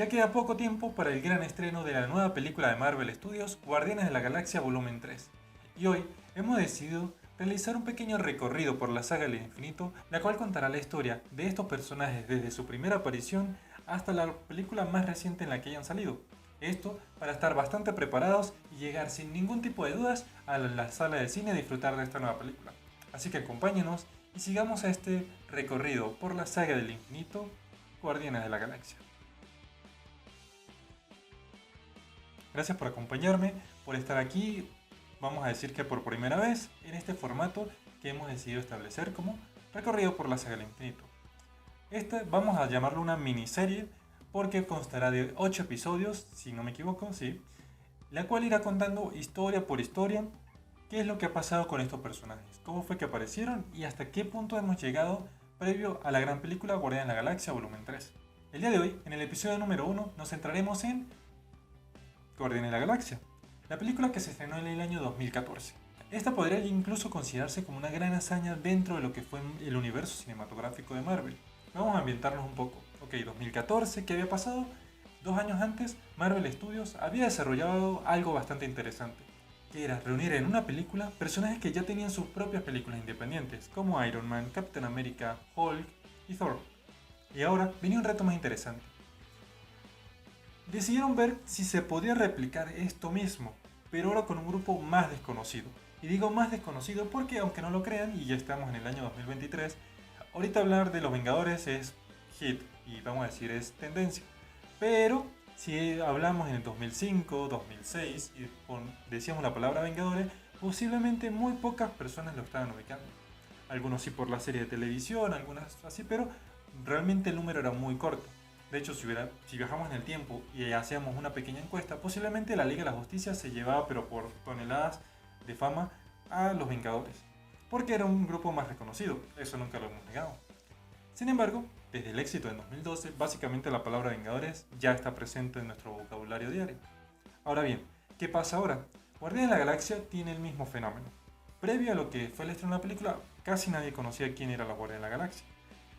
Ya queda poco tiempo para el gran estreno de la nueva película de Marvel Studios, Guardianes de la Galaxia Volumen 3. Y hoy hemos decidido realizar un pequeño recorrido por la saga del infinito, la cual contará la historia de estos personajes desde su primera aparición hasta la película más reciente en la que hayan salido. Esto para estar bastante preparados y llegar sin ningún tipo de dudas a la sala de cine a disfrutar de esta nueva película. Así que acompáñenos y sigamos a este recorrido por la saga del infinito, Guardianes de la Galaxia. Gracias por acompañarme, por estar aquí, vamos a decir que por primera vez, en este formato que hemos decidido establecer como recorrido por la saga del infinito. Este vamos a llamarlo una miniserie porque constará de 8 episodios, si no me equivoco, sí, la cual irá contando historia por historia qué es lo que ha pasado con estos personajes, cómo fue que aparecieron y hasta qué punto hemos llegado previo a la gran película Guardianes de la Galaxia Volumen 3. El día de hoy, en el episodio número 1, nos centraremos en Guardianes de la Galaxia, la película que se estrenó en el año 2014. Esta podría incluso considerarse como una gran hazaña dentro de lo que fue el universo cinematográfico de Marvel. Vamos a ambientarnos un poco. Ok, 2014, ¿qué había pasado? 2 años antes, Marvel Studios había desarrollado algo bastante interesante, que era reunir en una película personajes que ya tenían sus propias películas independientes, como Iron Man, Captain America, Hulk y Thor. Y ahora venía un reto más interesante. Decidieron ver si se podía replicar esto mismo, pero ahora con un grupo más desconocido. Y digo más desconocido porque, aunque no lo crean, y ya estamos en el año 2023, ahorita hablar de los Vengadores es hit, y vamos a decir es tendencia. Pero si hablamos en el 2005, 2006, y decíamos la palabra Vengadores, posiblemente muy pocas personas lo estaban ubicando. Algunos sí por la serie de televisión, algunas así, pero realmente el número era muy corto. De hecho, si viajamos en el tiempo y hacíamos una pequeña encuesta, posiblemente la Liga de la Justicia se llevaba, pero por toneladas de fama, a los Vengadores. Porque era un grupo más reconocido, eso nunca lo hemos negado. Sin embargo, desde el éxito en 2012, básicamente la palabra Vengadores ya está presente en nuestro vocabulario diario. Ahora bien, ¿qué pasa ahora? Guardianes de la Galaxia tiene el mismo fenómeno. Previo a lo que fue el estreno de la película, casi nadie conocía quién era la Guardia de la Galaxia.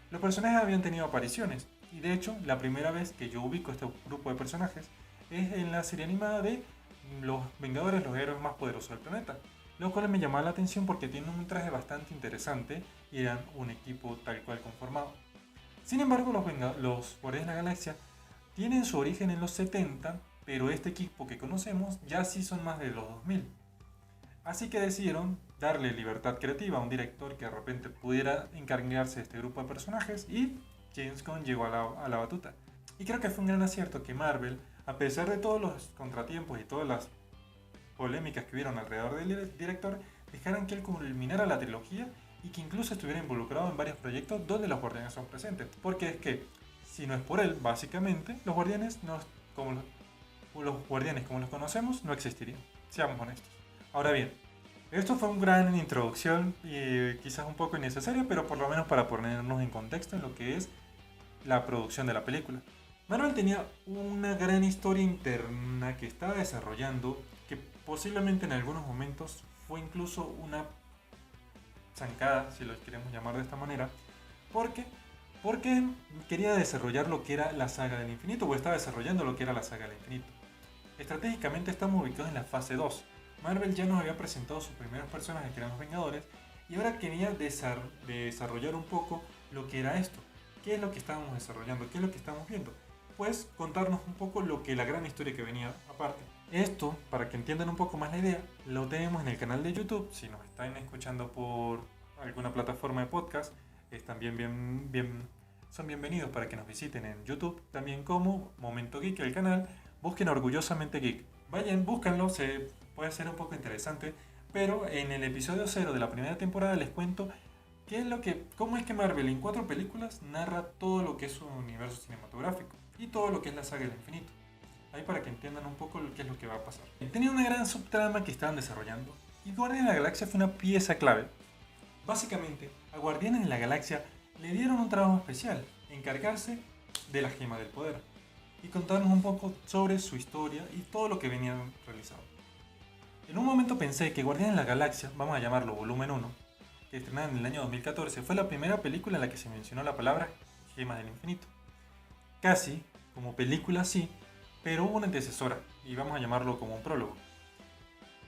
Los personajes habían tenido apariciones, y de hecho, la primera vez que yo ubico este grupo de personajes es en la serie animada de Los Vengadores, los héroes más poderosos del planeta, lo cual me llamaba la atención porque tienen un traje bastante interesante y eran un equipo tal cual conformado. Sin embargo, los Guardianes de la Galaxia tienen su origen en los 70, pero este equipo que conocemos ya sí son más de los 2000. Así que decidieron darle libertad creativa a un director que de repente pudiera encargarse de este grupo de personajes y James Gunn llegó a la batuta. Y creo que fue un gran acierto que Marvel, a pesar de todos los contratiempos y todas las polémicas que hubieron alrededor del director, dejaran que él culminara la trilogía y que incluso estuviera involucrado en varios proyectos donde los guardianes son presentes. Porque es que, si no es por él, básicamente, los guardianes, los guardianes como los conocemos no existirían. Seamos honestos. Ahora bien, esto fue una gran introducción y quizás un poco innecesaria, pero por lo menos para ponernos en contexto en lo que es la producción de la película. Marvel tenía una gran historia interna que estaba desarrollando, que posiblemente en algunos momentos fue incluso una zancada, si lo queremos llamar de esta manera, porque quería desarrollar lo que era la saga del infinito, o estaba desarrollando lo que era la saga del infinito. Estratégicamente estamos ubicados en la fase 2. Marvel ya nos había presentado sus primeros personajes que eran los Vengadores y ahora quería desarrollar un poco lo que era esto. ¿Qué es lo que estábamos desarrollando? ¿Qué es lo que estamos viendo? Pues contarnos un poco lo que la gran historia que venía aparte. Esto, para que entiendan un poco más la idea, lo tenemos en el canal de YouTube. Si nos están escuchando por alguna plataforma de podcast, son bienvenidos para que nos visiten en YouTube, también como Momento Geek, el canal. Busquen Orgullosamente Geek. Vayan, búscanlo, puede ser un poco interesante, pero en el episodio 0 de la primera temporada les cuento cómo es que Marvel en 4 películas narra todo lo que es su universo cinematográfico y todo lo que es la saga del infinito. Ahí para que entiendan un poco qué es lo que va a pasar. Tenía una gran subtrama que estaban desarrollando y Guardianes de la Galaxia fue una pieza clave. Básicamente, a Guardianes de la Galaxia le dieron un trabajo especial, encargarse de la gema del poder y contarnos un poco sobre su historia y todo lo que venían realizando. En un momento pensé que Guardianes de la Galaxia, vamos a llamarlo volumen 1, que estrenada en el año 2014, fue la primera película en la que se mencionó la palabra Gemas del Infinito. Casi Como película sí, pero hubo una antecesora, y vamos a llamarlo como un prólogo.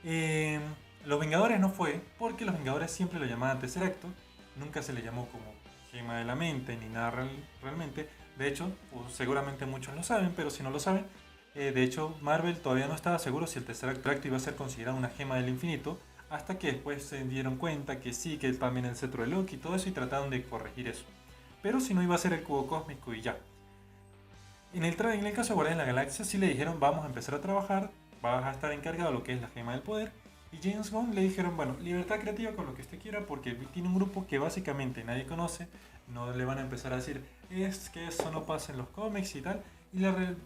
Eh, los Vengadores no fue, porque los Vengadores siempre lo llamaban tercer acto, nunca se le llamó como Gema de la Mente, ni nada realmente. De hecho, pues, seguramente muchos lo saben, pero si no lo saben, de hecho Marvel todavía no estaba seguro si el tercer acto iba a ser considerado una Gema del Infinito, hasta que después se dieron cuenta que sí, que también el cetro de Loki y todo eso, y trataron de corregir eso. Pero si no, iba a ser el cubo cósmico y ya. En el caso de Guardianes de la Galaxia sí le dijeron vamos a empezar a trabajar, vas a estar encargado de lo que es la gema del poder. Y James Gunn le dijeron, bueno, libertad creativa con lo que usted quiera porque tiene un grupo que básicamente nadie conoce, no le van a empezar a decir es que eso no pasa en los cómics y tal.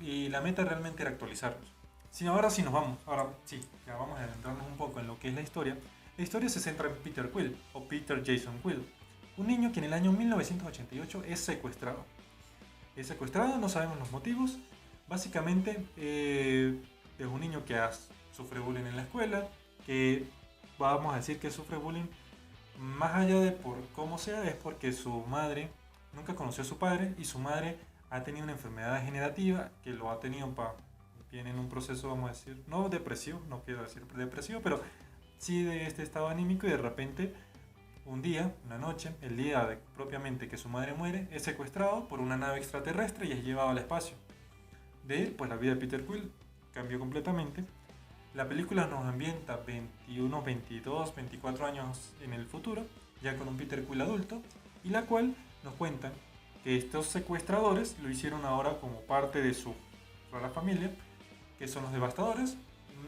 Y la meta realmente era actualizarlos. Sí, ahora sí nos vamos, ahora sí, ya vamos a adentrarnos un poco en lo que es la historia. La historia se centra en Peter Quill, o Peter Jason Quill, un niño que en el año 1988 es secuestrado. Es secuestrado, no sabemos los motivos. Básicamente es un niño que sufre bullying en la escuela, que vamos a decir que sufre bullying más allá de por cómo sea, es porque su madre nunca conoció a su padre y su madre ha tenido una enfermedad degenerativa que lo ha tenido viene en un proceso, vamos a decir, no depresivo, no quiero decir depresivo, pero sí de este estado anímico y de repente un día, una noche, el día propiamente que su madre muere, es secuestrado por una nave extraterrestre y es llevado al espacio. De él, pues la vida de Peter Quill cambió completamente. La película nos ambienta 21, 22, 24 años en el futuro, ya con un Peter Quill adulto, y la cual nos cuentan que estos secuestradores lo hicieron ahora como parte de su rara familia, que son los devastadores.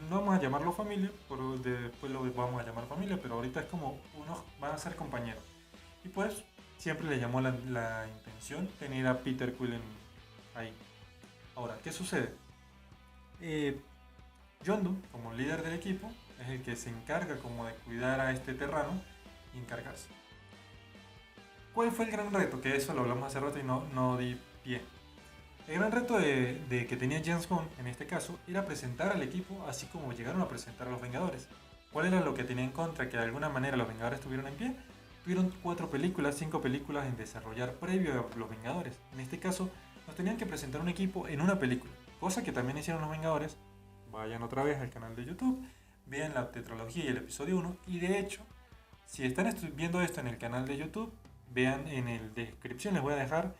No vamos a llamarlo familia, pero después lo vamos a llamar familia, pero ahorita es como unos van a ser compañeros. Y pues siempre le llamó la intención tener a Peter Quill ahí. Ahora, ¿qué sucede? Yondu, como líder del equipo, es el que se encarga como de cuidar a este terrano y encargarse. ¿Cuál fue el gran reto? Que eso lo hablamos hace rato y no di pie. El gran reto de que tenía James Gunn en este caso era presentar al equipo así como llegaron a presentar a los Vengadores. ¿Cuál era lo que tenía en contra? Que de alguna manera los Vengadores estuvieron en pie. Tuvieron 5 películas en desarrollar previo a los Vengadores. En este caso nos tenían que presentar un equipo en una película. Cosa que también hicieron los Vengadores. Vayan otra vez al canal de YouTube, vean la tetralogía y el episodio 1. Y de hecho, si están viendo esto en el canal de YouTube, vean en la descripción, les voy a dejar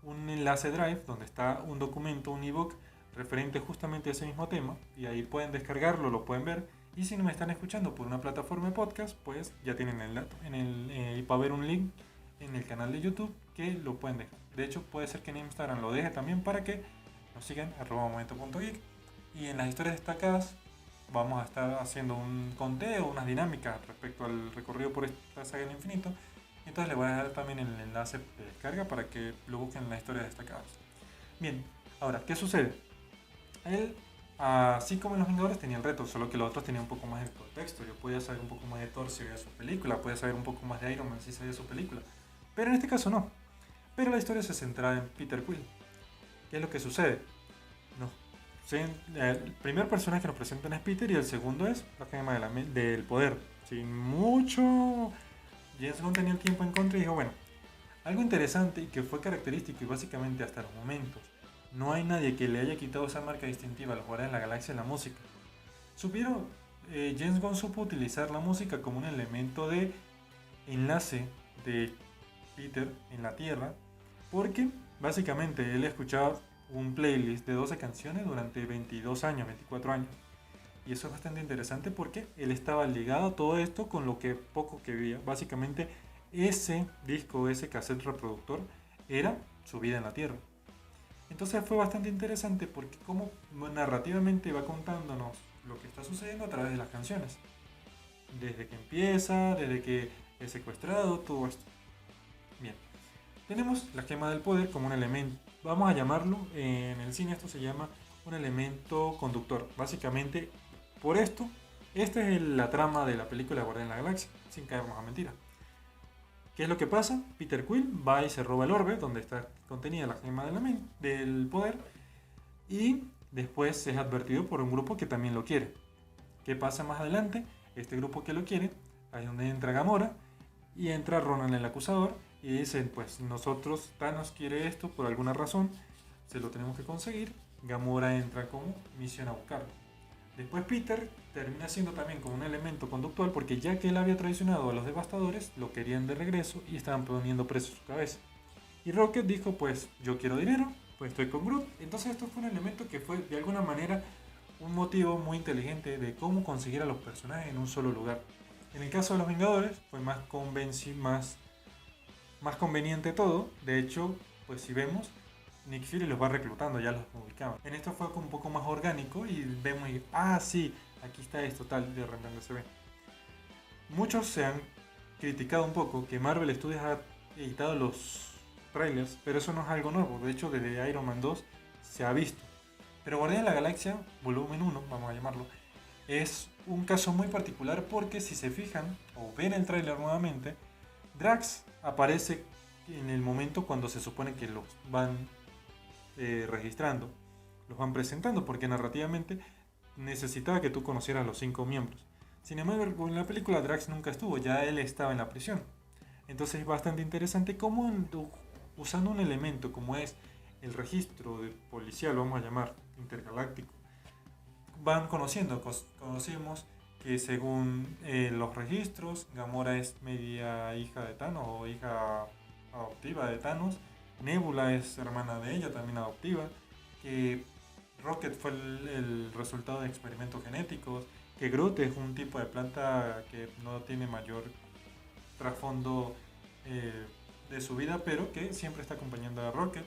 un enlace Drive donde está un documento, un ebook referente justamente a ese mismo tema y ahí pueden descargarlo, lo pueden ver. Y si no me están escuchando por una plataforma de podcast, pues ya tienen el dato. Va a haber un link en el canal de YouTube que lo pueden dejar. De hecho, puede ser que en Instagram lo deje también para que nos sigan @momento.geek. Y en las historias destacadas vamos a estar haciendo un conteo, unas dinámicas respecto al recorrido por esta saga del infinito. Entonces les voy a dejar también el enlace de descarga para que lo busquen en las historias destacadas. Bien, ahora, ¿qué sucede? Él, así como en Los Vengadores, tenía el reto, solo que los otros tenían un poco más de contexto. Yo podía saber un poco más de Thor si veía su película, podía saber un poco más de Iron Man si sabía su película. Pero en este caso no. Pero la historia se centra en Peter Quill. ¿Qué es lo que sucede? No. El primer personaje que nos presentan es Peter y el segundo es la gema del poder. Sin mucho... James Gunn tenía el tiempo en contra y dijo, bueno, algo interesante y que fue característico y básicamente hasta los momentos, no hay nadie que le haya quitado esa marca distintiva a los Guardianes de la Galaxia en la música. James Gunn supo utilizar la música como un elemento de enlace de Peter en la Tierra, porque básicamente él escuchaba un playlist de 12 canciones durante 22 años, 24 años. Y eso es bastante interesante porque él estaba ligado a todo esto con lo que poco que vivía. Básicamente ese disco, ese cassette reproductor era su vida en la Tierra. Entonces fue bastante interesante porque como narrativamente va contándonos lo que está sucediendo a través de las canciones. Desde que empieza, desde que es secuestrado, todo esto. Bien, tenemos la gema del poder como un elemento, vamos a llamarlo, en el cine esto se llama un elemento conductor. Básicamente por esto, esta es la trama de la película Guardián de la Galaxia, sin caernos a mentira. ¿Qué es lo que pasa? Peter Quill va y se roba el orbe donde está contenida la gema del poder y después es advertido por un grupo que también lo quiere. ¿Qué pasa más adelante? Este grupo que lo quiere, ahí es donde entra Gamora y entra Ronan el Acusador y dicen, pues nosotros, Thanos quiere esto por alguna razón, se lo tenemos que conseguir. Gamora entra como misión a buscarlo. Después Peter termina siendo también como un elemento conductual porque ya que él había traicionado a los devastadores, lo querían de regreso y estaban poniendo preso su cabeza. Y Rocket dijo, pues yo quiero dinero, pues estoy con Groot. Entonces esto fue un elemento que fue de alguna manera un motivo muy inteligente de cómo conseguir a los personajes en un solo lugar. En el caso de los Vengadores fue más conveniente todo. De hecho, pues si vemos, Nick Fury los va reclutando, ya los ubicaban. En esto fue un poco más orgánico y vemos, sí, aquí está esto, tal, de repente se ve. Muchos se han criticado un poco que Marvel Studios ha editado los trailers, pero eso no es algo nuevo. De hecho, desde Iron Man 2 se ha visto. Pero Guardián de la Galaxia, volumen 1, vamos a llamarlo, es un caso muy particular porque si se fijan o ven el tráiler nuevamente, Drax aparece en el momento cuando se supone que los van registrando, los van presentando, porque narrativamente necesitaba que tú conocieras los 5 miembros. Sin embargo, en la película Drax nunca estuvo, ya él estaba en la prisión. Entonces es bastante interesante cómo usando un elemento como es el registro de policial, vamos a llamar, intergaláctico, van conociendo, conocemos que según los registros, Gamora es media hija de Thanos o hija adoptiva de Thanos, Nebula es hermana de ella, también adoptiva, que Rocket fue el resultado de experimentos genéticos, que Groot es un tipo de planta que no tiene mayor trasfondo de su vida, pero que siempre está acompañando a Rocket.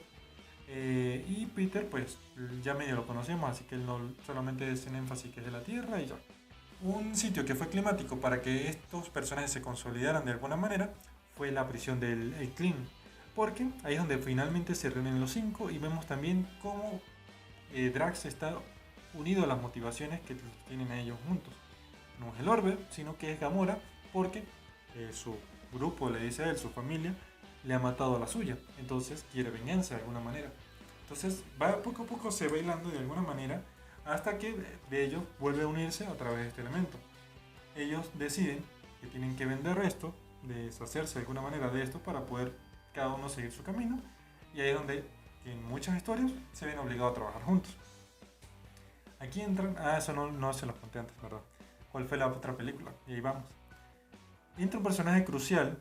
Y Peter, pues ya medio lo conocemos, así que él no solamente es en énfasis que es de la Tierra y ya. Un sitio que fue climático para que estos personajes se consolidaran de alguna manera fue la prisión del Clean, porque ahí es donde finalmente se reúnen los 5 y vemos también cómo Drax está unido a las motivaciones que tienen a ellos juntos. No es el Orbe, sino que es Gamora, porque su grupo le dice a él, su familia, le ha matado a la suya, entonces quiere venganza de alguna manera. Entonces va poco a poco se va hilando de alguna manera hasta que de ellos vuelve a unirse a través de este elemento. Ellos deciden que tienen que vender esto, deshacerse de alguna manera de esto para poder cada uno seguir su camino, y ahí es donde en muchas historias se ven obligados a trabajar juntos. Aquí entran, eso no se los conté antes, ¿verdad? ¿Cuál fue la otra película? Y ahí vamos. Entra un personaje crucial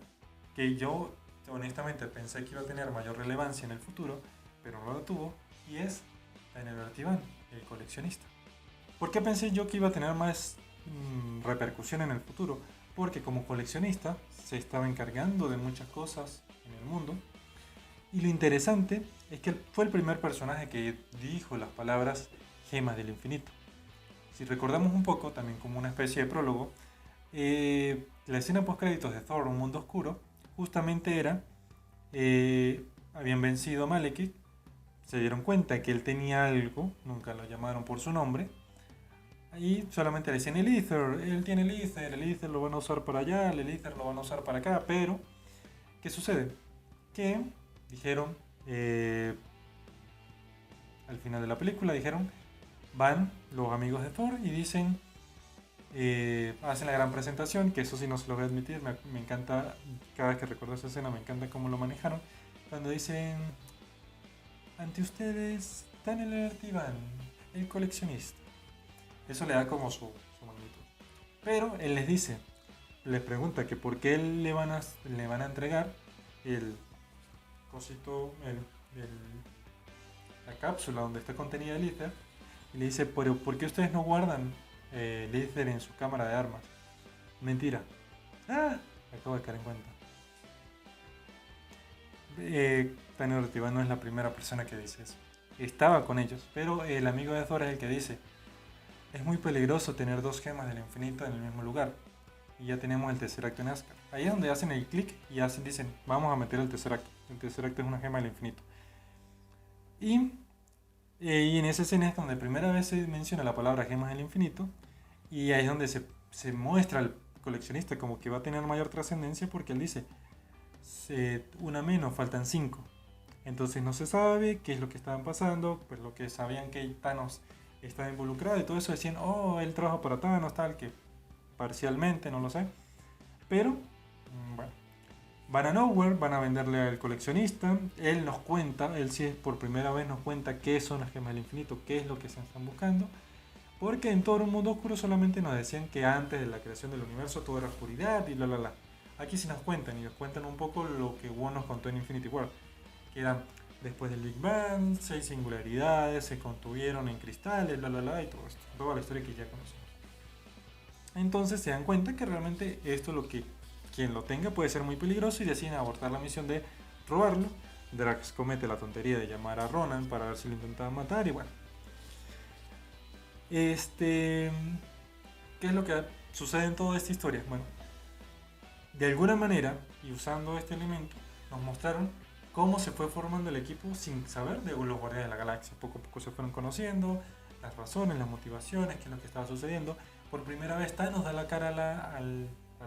que yo honestamente pensé que iba a tener mayor relevancia en el futuro, pero no lo tuvo, y es Daniel Artiban, el coleccionista. ¿Por qué pensé yo que iba a tener más repercusión en el futuro? Porque como coleccionista se estaba encargando de muchas cosas en el mundo, y lo interesante es que él fue el primer personaje que dijo las palabras gemas del infinito. Si recordamos un poco, también como una especie de prólogo, la escena post créditos de Thor, Un Mundo Oscuro, justamente era, habían vencido a Malekith, se dieron cuenta que él tenía algo, nunca lo llamaron por su nombre, y solamente le decían el Ether, él tiene el Ether lo van a usar para allá, el Ether lo van a usar para acá, pero, ¿qué sucede? Que dijeron, al final de la película dijeron, van los amigos de Thor y dicen, hacen la gran presentación, que eso sí no se lo voy a admitir, me encanta, cada vez que recuerdo esa escena me encanta cómo lo manejaron, cuando dicen, ante ustedes, Daniel Artiban, el coleccionista. Eso le da como su magnitud. Pero él les dice, les pregunta que por qué le van a entregar el cosito, la cápsula donde está contenida el Ether, y le dice, pero ¿por qué ustedes no guardan el Ether en su cámara de armas? Mentira. Acabo de caer en cuenta. Daniel Artiban no es la primera persona que dice eso. Estaba con ellos, pero el amigo de Thor es el que dice, es muy peligroso tener 2 gemas del infinito en el mismo lugar. Y ya tenemos el Tesseract en Asgard. Ahí es donde hacen el clic y dicen, vamos a meter el Tesseract. El Tesseract es una gema del infinito. Y en esa escena es donde primera vez se menciona la palabra gemas del infinito. Y ahí es donde se muestra al coleccionista como que va a tener mayor trascendencia, porque él dice, una menos, faltan 5. Entonces no se sabe qué es lo que estaban pasando, pues lo que sabían que Thanos estaba involucrado y todo eso, decían, él trabaja para Thanos, tal, que parcialmente, no lo sé. Pero, bueno, Van a Nowhere, van a venderle al coleccionista. Él nos cuenta, él sí es por primera vez nos cuenta qué son las gemas del infinito, qué es lo que se están buscando. Porque en todo el mundo oscuro solamente nos decían que antes de la creación del universo todo era oscuridad y bla bla bla. Aquí sí nos cuentan y nos cuentan un poco lo que Wong nos contó en Infinity War. Que eran después del Big Bang, 6 singularidades, se contuvieron en cristales, bla bla bla y todo esto. Toda la historia que ya conocemos. Entonces se dan cuenta que realmente esto es lo que quien lo tenga puede ser muy peligroso y deciden abortar la misión de robarlo. Drax comete la tontería de llamar a Ronan para ver si lo intentaba matar y bueno. ¿Qué es lo que sucede en toda esta historia? Bueno, de alguna manera, y usando este elemento, nos mostraron cómo se fue formando el equipo sin saber de los Guardianes de la Galaxia. Poco a poco se fueron conociendo las razones, las motivaciones, qué es lo que estaba sucediendo. Por primera vez Thanos da la cara a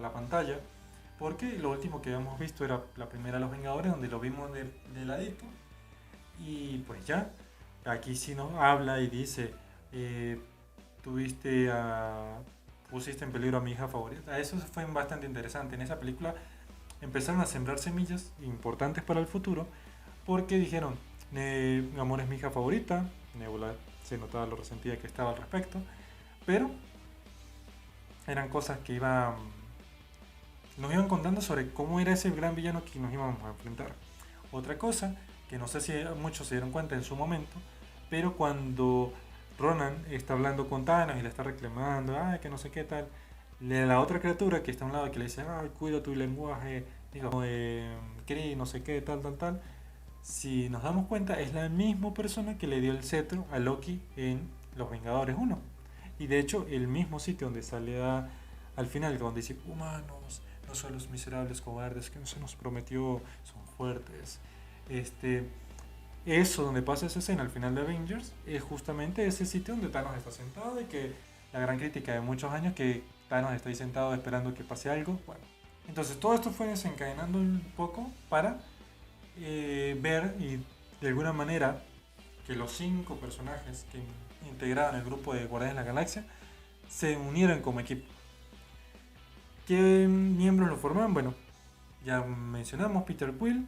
la pantalla, porque lo último que habíamos visto era la primera de los Vengadores, donde lo vimos de ladito. Y pues ya, aquí sí nos habla y dice, tuviste pusiste en peligro a mi hija favorita. Eso fue bastante interesante. En esa película empezaron a sembrar semillas importantes para el futuro, porque dijeron, mi amor es mi hija favorita. Nebula se notaba lo resentida que estaba al respecto, pero eran cosas que nos iban contando sobre cómo era ese gran villano que nos íbamos a enfrentar. Otra cosa, que no sé si muchos se dieron cuenta en su momento, pero cuando Ronan está hablando con Thanos y le está reclamando, que no sé qué tal, la otra criatura que está a un lado que le dice, cuida tu lenguaje, digamos, Kree, no sé qué, tal, tal, tal. Si nos damos cuenta, es la misma persona que le dio el cetro a Loki en Los Vengadores 1. Y de hecho, el mismo sitio donde sale al final, donde dice, humanos, no son los miserables cobardes que no se nos prometió, son fuertes. Eso donde pasa esa escena al final de Avengers es justamente ese sitio donde Thanos está sentado y que la gran crítica de muchos años que Thanos está ahí sentado esperando que pase algo. Bueno, entonces todo esto fue desencadenando un poco para ver y de alguna manera que los 5 personajes que integraban el grupo de Guardianes de la Galaxia se unieran como equipo. ¿Qué miembros lo forman? Bueno, ya mencionamos Peter Quill.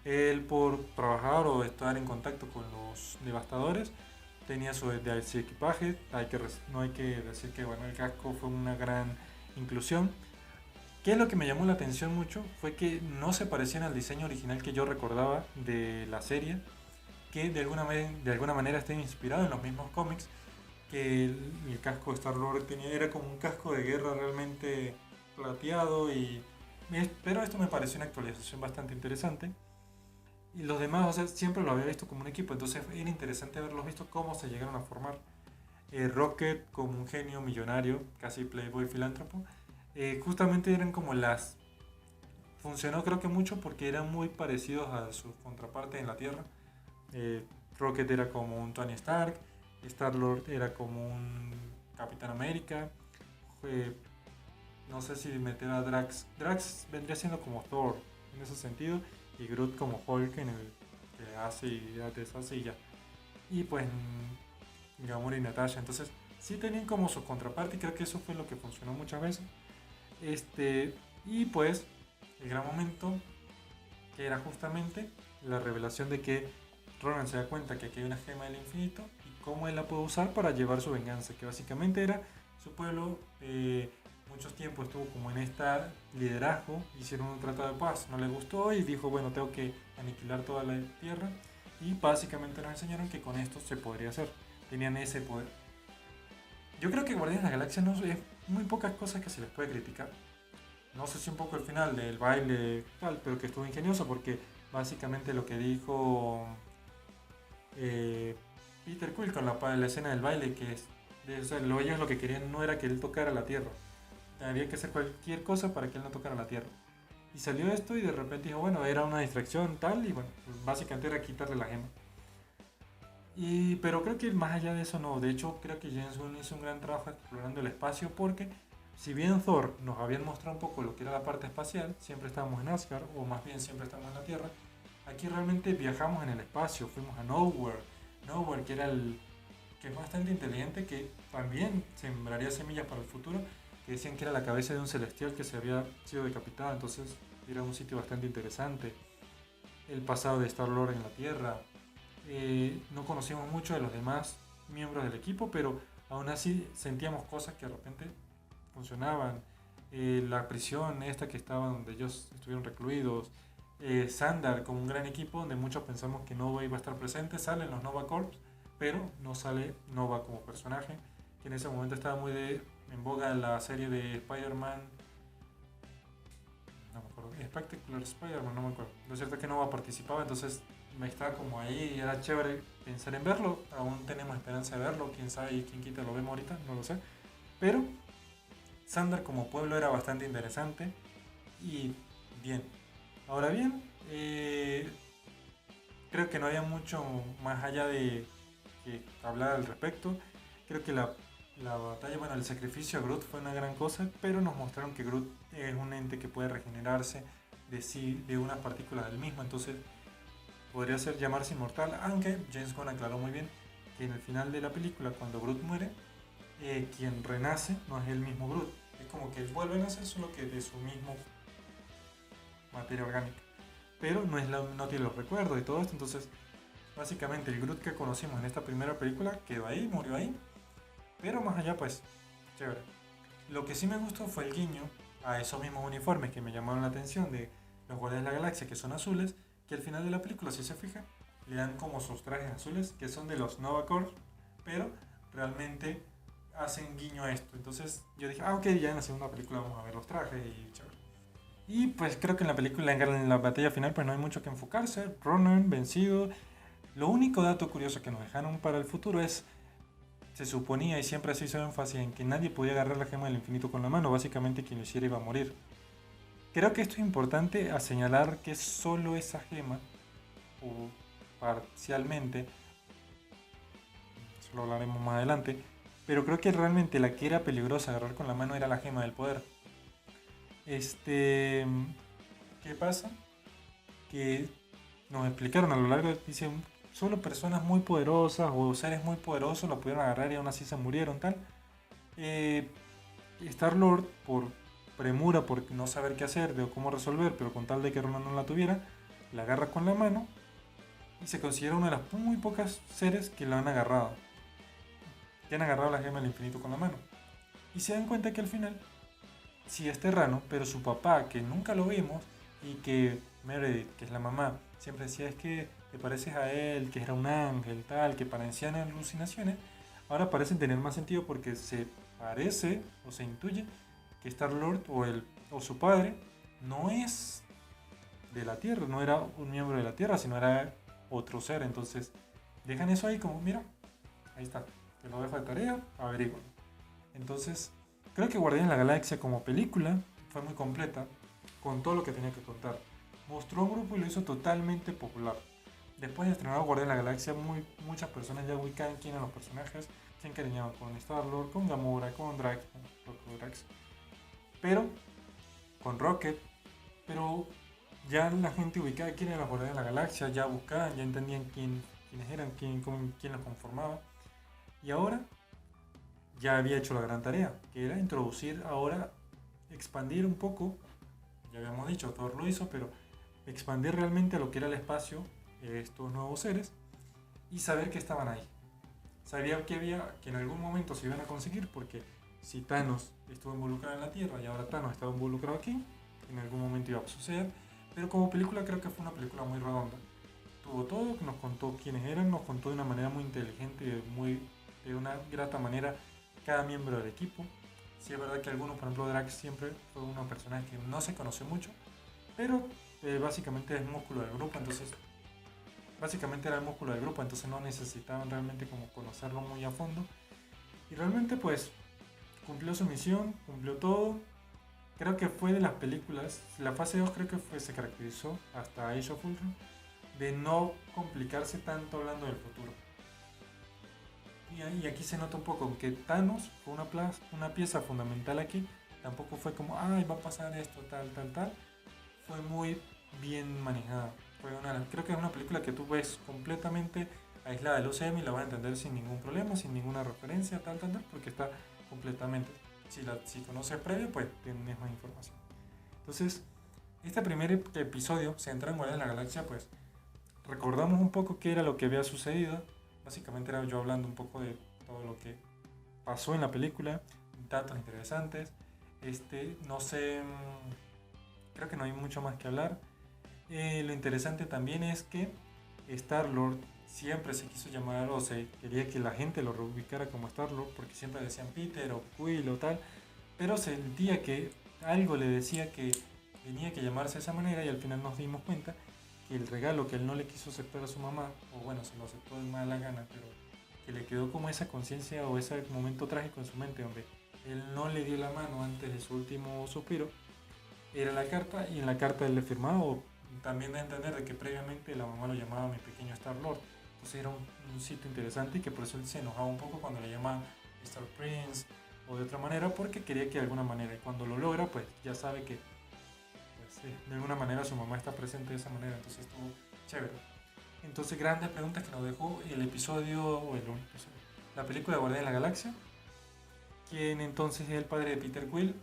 Él por trabajar o estar en contacto con los devastadores tenía su equipaje. No hay que decir que bueno, el casco fue una gran inclusión. ¿Qué es lo que me llamó la atención mucho? Fue que no se parecían al diseño original que yo recordaba de la serie, que de alguna manera está inspirado en los mismos cómics, que el casco de Star-Lord era como un casco de guerra realmente plateado, pero esto me pareció una actualización bastante interesante. Y los demás, o sea, siempre lo había visto como un equipo, entonces era interesante haberlos visto cómo se llegaron a formar. Rocket como un genio millonario, casi playboy filántropo, justamente eran como funcionó creo que mucho porque eran muy parecidos a su contraparte en la Tierra. Rocket era como un Tony Stark, Star-Lord era como un Capitán América, no sé si meter a Drax vendría siendo como Thor en ese sentido, y Groot como Hulk en el que hace y ya deshace y ya. Y pues Gamora y Natasha, entonces sí tenían como su contraparte y creo que eso fue lo que funcionó muchas veces. Y pues el gran momento que era justamente la revelación de que Ronan se da cuenta que aquí hay una gema del infinito y cómo él la puede usar para llevar su venganza, que básicamente era su pueblo. Muchos tiempos estuvo como en este liderazgo, hicieron un tratado de paz, no le gustó y dijo, bueno, tengo que aniquilar toda la tierra, y básicamente nos enseñaron que con esto se podría hacer, tenían ese poder. Yo creo que Guardianes de la Galaxia no es muy pocas cosas que se les puede criticar. No sé si un poco el final del baile tal, pero que estuvo ingenioso porque básicamente lo que dijo Peter Quill con la escena del baile, que es, ellos lo que querían no era que él tocara la tierra, había que hacer cualquier cosa para que él no tocara la tierra. Y salió esto y de repente dijo, bueno, era una distracción tal, y bueno, pues básicamente era quitarle la gema. Pero creo que más allá de eso no, de hecho creo que James Gunn hizo un gran trabajo explorando el espacio, porque si bien Thor nos habían mostrado un poco lo que era la parte espacial, siempre estábamos en Asgard, o más bien siempre estábamos en la Tierra, aquí realmente viajamos en el espacio, fuimos a Nowhere, que era que es bastante inteligente, que también sembraría semillas para el futuro, que decían que era la cabeza de un celestial que se había sido decapitado, entonces era un sitio bastante interesante. El pasado de Star-Lord en la Tierra. No conocíamos mucho de los demás miembros del equipo, pero aún así sentíamos cosas que de repente funcionaban. La prisión esta que estaba donde ellos estuvieron recluidos. Sandar como un gran equipo donde muchos pensamos que Nova iba a estar presente. Salen los Nova Corps, pero no sale Nova como personaje, que en ese momento estaba muy en boga en la serie de Spider-Man. No me acuerdo, Spectacular Spider-Man, no me acuerdo. Lo cierto es que Nova participaba, entonces me estaba como ahí y era chévere pensar en verlo. Aún tenemos esperanza de verlo, quién sabe y quién quita lo vemos ahorita, no lo sé. Pero Sandar como pueblo era bastante interesante y bien. Ahora bien, creo que no había mucho más allá de que hablar al respecto. Creo que la batalla, bueno, el sacrificio a Groot fue una gran cosa, pero nos mostraron que Groot es un ente que puede regenerarse de sí, de unas partículas del mismo, entonces podría ser llamarse inmortal, aunque James Gunn aclaró muy bien que en el final de la película, cuando Groot muere, quien renace no es el mismo Groot, es como que vuelve a nacer solo que de su mismo materia orgánica, pero no tiene los recuerdos y todo esto, entonces básicamente el Groot que conocimos en esta primera película quedó ahí, murió ahí, pero más allá pues, chévere. Lo que sí me gustó fue el guiño a esos mismos uniformes que me llamaron la atención de los Guardianes de la Galaxia que son azules, que al final de la película, si se fija, le dan como sus trajes azules que son de los Nova Corps, pero realmente hacen guiño a esto. Entonces yo dije, ok, ya en la segunda película vamos a ver los trajes y chévere. Y pues creo que en la película, en la batalla final, pues no hay mucho que enfocarse. Ronan vencido. Lo único dato curioso que nos dejaron para el futuro es, se suponía y siempre se hizo énfasis en que nadie podía agarrar la gema del infinito con la mano, básicamente quien lo hiciera iba a morir. Creo que esto es importante a señalar que solo esa gema, o parcialmente, eso lo hablaremos más adelante, pero creo que realmente la que era peligrosa agarrar con la mano era la gema del poder. ¿Qué pasa? Que nos explicaron a lo largo, dicen, solo personas muy poderosas o seres muy poderosos lo pudieron agarrar y aún así se murieron, tal. Star-Lord, por premura, por no saber qué hacer, de cómo resolver, pero con tal de que Ronan no la tuviera, la agarra con la mano y se considera una de las muy pocas seres que la han agarrado. Que han agarrado la gema del infinito con la mano. Y se dan cuenta que al final sí es terrano, pero su papá, que nunca lo vimos, y que Meredith, que es la mamá, siempre decía es que te pareces a él, que era un ángel, tal, que parecían alucinaciones, ahora parecen tener más sentido porque se parece o se intuye que Star-Lord o su padre no es de la Tierra, no era un miembro de la Tierra, sino era otro ser. Entonces dejan eso ahí como, mira, ahí está, te lo dejo de tarea, averiguo. Entonces creo que Guardianes de la Galaxia como película fue muy completa con todo lo que tenía que contar. Mostró un grupo y lo hizo totalmente popular. Después de estrenar Guardianes de la Galaxia, muchas personas ya ubicaban quién eran los personajes, se encariñaban con Star-Lord, con Gamora, con Drax, pero con Rocket, pero ya la gente ubicaba quién eran los Guardianes de la Galaxia, ya buscaban, ya entendían quiénes eran, quién los conformaba. Y ahora ya había hecho la gran tarea, que era introducir ahora, expandir un poco, ya habíamos dicho, Thor lo hizo, pero expandir realmente a lo que era el espacio, estos nuevos seres, y saber que estaban ahí. Sabía que en algún momento se iban a conseguir, porque si Thanos estuvo involucrado en la Tierra y ahora Thanos estaba involucrado aquí, en algún momento iba a suceder, pero como película creo que fue una película muy redonda. Tuvo todo, nos contó quiénes eran, nos contó de una manera muy inteligente, de una grata manera cada miembro del equipo. Sí es verdad que algunos, por ejemplo Drax siempre fue una persona que no se conoció mucho, pero básicamente es el músculo del grupo, entonces básicamente era el músculo del grupo, entonces no necesitaban realmente como conocerlo muy a fondo. Y realmente pues cumplió su misión, cumplió todo. Creo que fue de las películas, la fase 2 creo que se caracterizó hasta Age of Ultron de no complicarse tanto hablando del futuro. Y aquí se nota un poco que Thanos fue una pieza fundamental aquí, tampoco fue como, ay, va a pasar esto, tal, tal, tal. Fue muy bien manejada. Creo que es una película que tú ves completamente aislada del UCM y la vas a entender sin ningún problema, sin ninguna referencia, tal, tal, tal, porque está completamente. Si conoces previo, pues tienes más información. Entonces, Este primer episodio, centrado en Guardianes de la Galaxia, pues recordamos un poco qué era lo que había sucedido. Básicamente era yo hablando un poco de todo lo que pasó en la película, datos interesantes. No sé, creo que no hay mucho más que hablar. Lo interesante también es que Star-Lord siempre se quiso llamar, o se quería que la gente lo reubicara como Star-Lord, porque siempre decían Peter o Quill o tal, pero sentía que algo le decía que tenía que llamarse de esa manera, y al final nos dimos cuenta que el regalo que él no le quiso aceptar a su mamá, o bueno, se lo aceptó de mala gana, pero que le quedó como esa conciencia o ese momento trágico en su mente donde él no le dio la mano antes de su último suspiro, era la carta, y en la carta él le firmaba, o también da a entender de que previamente la mamá lo llamaba mi pequeño Star Lord. Entonces era un sitio interesante, y que por eso él se enojaba un poco cuando le llamaban Star Prince o de otra manera, porque quería que de alguna manera, y cuando lo logra, pues ya sabe que pues, de alguna manera su mamá está presente de esa manera. Entonces estuvo chévere. Entonces, grandes preguntas que nos dejó el episodio, o la película de Guardianes de la Galaxia. ¿Quién entonces es el padre de Peter Quill?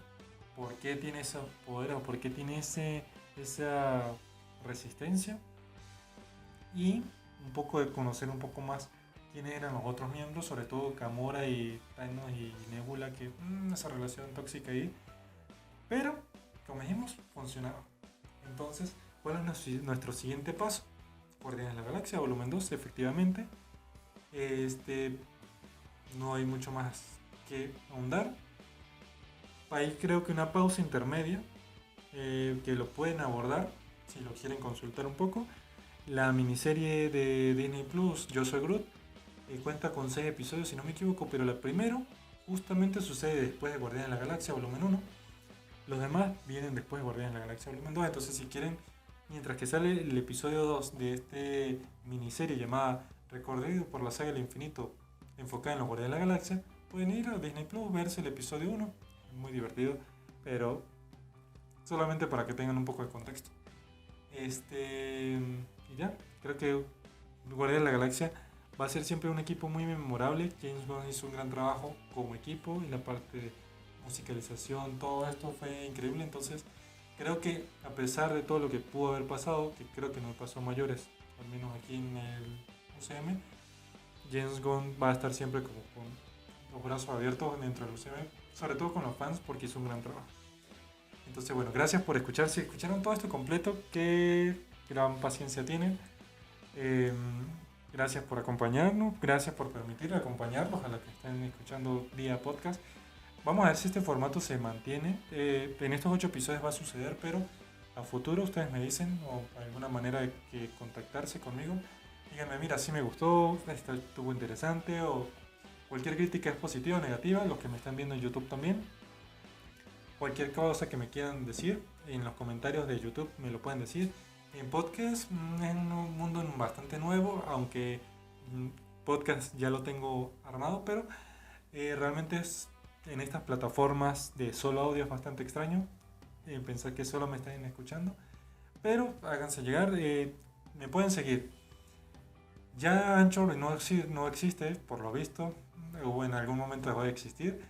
¿Por qué tiene ese poder, o por qué tiene esa resistencia? Y un poco de conocer un poco más quiénes eran los otros miembros, sobre todo Gamora y Thanos y Nebula, que esa relación tóxica ahí. Pero, como dijimos, funcionaba. Entonces, ¿cuál es nuestro siguiente paso? Guardianes de la Galaxia, volumen 2, efectivamente. No hay mucho más que ahondar. Ahí creo que una pausa intermedia, que lo pueden abordar si lo quieren consultar un poco. La miniserie de Disney Plus, Yo Soy Groot, cuenta con 6 episodios si no me equivoco, pero el primero justamente sucede después de Guardianes de la Galaxia volumen 1. Los demás vienen después de Guardianes de la Galaxia volumen 2. Entonces, si quieren, mientras que sale el episodio 2 de este miniserie llamada Recorrido por la Saga del Infinito, enfocada en los Guardianes de la Galaxia, pueden ir a Disney Plus, verse el episodio 1. Muy divertido, pero solamente para que tengan un poco de contexto. Y ya, creo que Guardianes de la Galaxia va a ser siempre un equipo muy memorable. James Gunn hizo un gran trabajo como equipo, y la parte de musicalización, todo esto fue increíble. Entonces creo que a pesar de todo lo que pudo haber pasado, que creo que no pasó a mayores, al menos aquí en el UCM, James Gunn va a estar siempre como con los brazos abiertos dentro del UCM, sobre todo con los fans, porque hizo un gran trabajo. Entonces, bueno, gracias por escuchar. Si escucharon todo esto completo, qué gran paciencia tienen. Gracias por acompañarnos, gracias por permitir acompañarlos a los que estén escuchando vía podcast. Vamos a ver si este formato se mantiene. En estos 8 episodios va a suceder, pero a futuro ustedes me dicen, o alguna manera de que contactarse conmigo. Díganme, mira, si me gustó, esto estuvo interesante, o cualquier crítica es positiva o negativa. Los que me están viendo en YouTube también. Cualquier cosa que me quieran decir en los comentarios de YouTube me lo pueden decir. En podcast es un mundo bastante nuevo, aunque podcast ya lo tengo armado, pero realmente es en estas plataformas de solo audio es bastante extraño pensar que solo me están escuchando, pero háganse llegar. Me pueden seguir. Ya Anchor no existe, por lo visto, o en algún momento dejó de existir.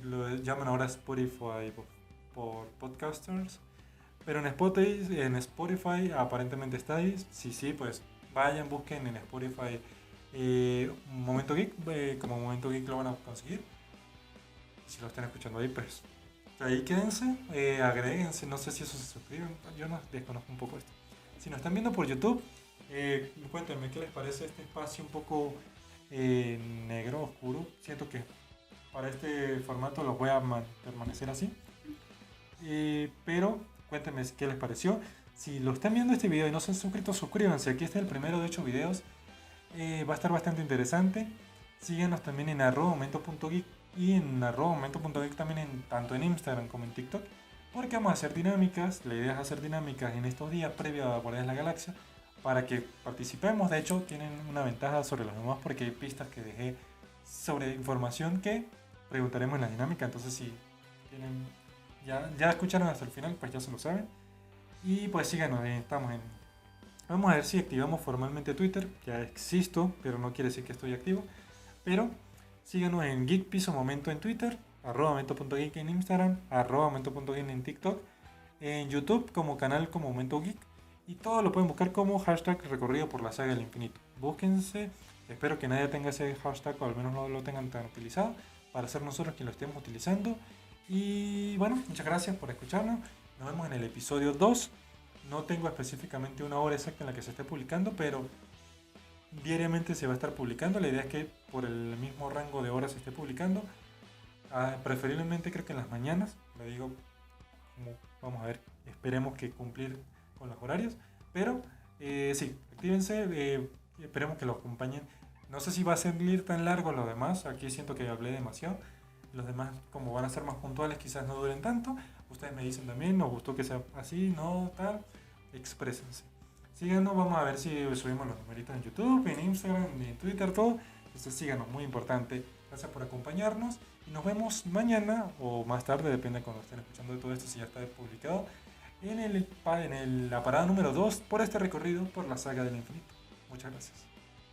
Lo llaman ahora Spotify por podcasters, pero en Spotify aparentemente está ahí. Sí, pues vayan, busquen en Spotify Momento Geek, como Momento Geek lo van a conseguir. Si lo están escuchando ahí, pues ahí quédense, agréguense, no sé si eso se suscriben, yo no desconozco un poco esto. Si nos están viendo por YouTube, cuéntenme qué les parece este espacio un poco negro, oscuro. Siento que para este formato los voy a permanecer así. Pero cuéntenme qué les pareció. Si lo están viendo este video y no se han suscrito, suscríbanse. Aquí está el primero de 8 videos. Va a estar bastante interesante. Síganos también en @momento.geek y en @momento.geek también tanto en Instagram como en TikTok. Porque vamos a hacer dinámicas. La idea es hacer dinámicas en estos días previo a Guardianes de la Galaxia, para que participemos. De hecho, tienen una ventaja sobre los demás porque hay pistas que dejé sobre información que preguntaremos en la dinámica. Entonces, si tienen, ya escucharon hasta el final, pues ya se lo saben. Y pues síganos, vamos a ver si activamos formalmente Twitter. Ya existo, pero no quiere decir que estoy activo. Pero síganos en Geek Piso Momento en Twitter, @momento.geek en Instagram, @momento.geek en TikTok. en YouTube como canal como Momento Geek. Y todo lo pueden buscar como hashtag recorrido por la saga del infinito. Búsquense, espero que nadie tenga ese hashtag o al menos no lo tengan tan utilizado para ser nosotros quienes lo estemos utilizando. Y bueno, muchas gracias por escucharnos. Nos vemos en el episodio 2. No tengo específicamente una hora exacta en la que se esté publicando, pero diariamente se va a estar publicando. La idea es que por el mismo rango de horas se esté publicando. Preferiblemente creo que en las mañanas. Lo digo como vamos a ver, esperemos que cumplir con los horarios. Pero sí, actívense. Esperemos que los acompañen. No sé si va a salir tan largo lo demás. Aquí siento que hablé demasiado. Los demás, como van a ser más puntuales, quizás no duren tanto. Ustedes me dicen también, nos gustó que sea así, no tal. Exprésense. Síganos, vamos a ver si subimos los numeritos en YouTube, en Instagram, en Twitter, todo. Entonces síganos, muy importante. Gracias por acompañarnos y nos vemos mañana o más tarde, depende de cuando estén escuchando todo esto, si ya está publicado, en la parada número 2 por este recorrido por la saga del infinito. Muchas gracias.